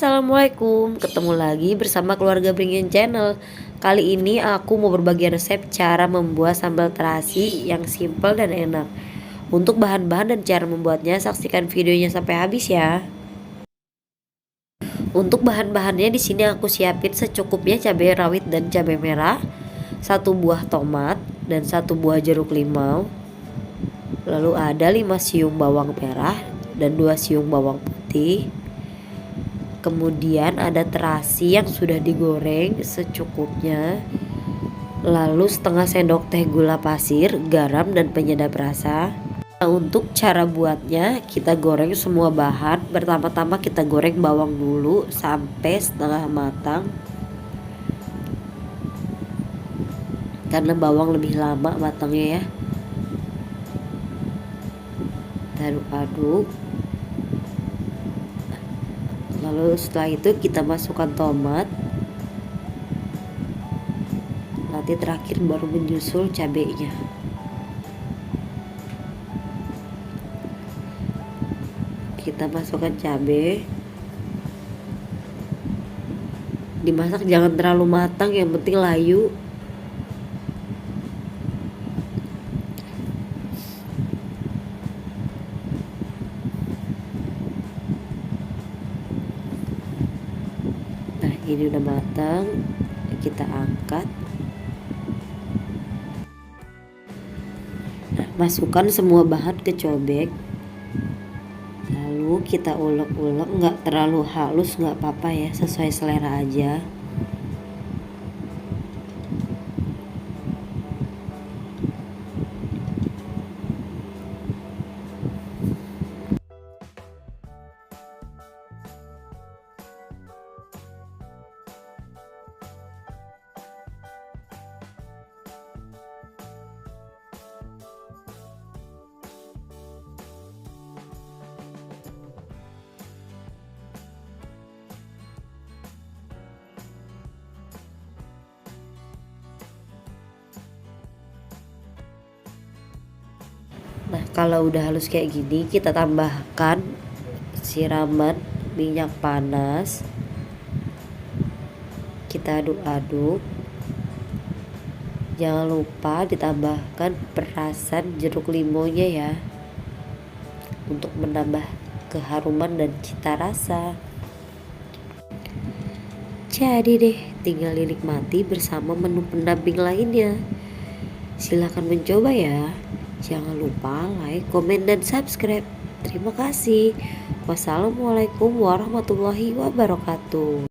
Assalamualaikum, ketemu lagi bersama keluarga Bringin Channel. Kali ini aku mau berbagi resep cara membuat sambal terasi yang simple dan enak. Untuk bahan-bahan dan cara membuatnya, saksikan videonya sampai habis ya. Untuk bahan-bahannya di sini aku siapin secukupnya cabai rawit dan cabai merah, satu buah tomat dan satu buah jeruk limau. Lalu ada 5 siung bawang merah dan 2 siung bawang putih. Kemudian ada terasi yang sudah digoreng secukupnya. Lalu setengah sendok teh gula pasir, garam dan penyedap rasa. Nah, untuk cara buatnya, kita goreng semua bahan. Pertama-tama kita goreng bawang dulu sampai setengah matang, karena bawang lebih lama matangnya ya. Kita aduk. Lalu setelah itu kita masukkan tomat. Nanti terakhir baru menyusul cabenya. Kita masukkan cabai. Dimasak jangan terlalu matang, yang penting layu. Nah, ini udah matang, kita angkat. Nah, masukkan semua bahan ke cobek. Lalu kita ulek-ulek, nggak terlalu halus nggak apa-apa ya, sesuai selera aja. Nah, kalau udah halus kayak gini, kita tambahkan siraman minyak panas. Kita aduk-aduk. Jangan lupa ditambahkan perasan jeruk limaunya ya, untuk menambah keharuman dan cita rasa. Jadi deh, tinggal dinikmati bersama menu pendamping lainnya. Silahkan mencoba ya. Jangan lupa like, komen, dan subscribe. Terima kasih. Wassalamualaikum warahmatullahi wabarakatuh.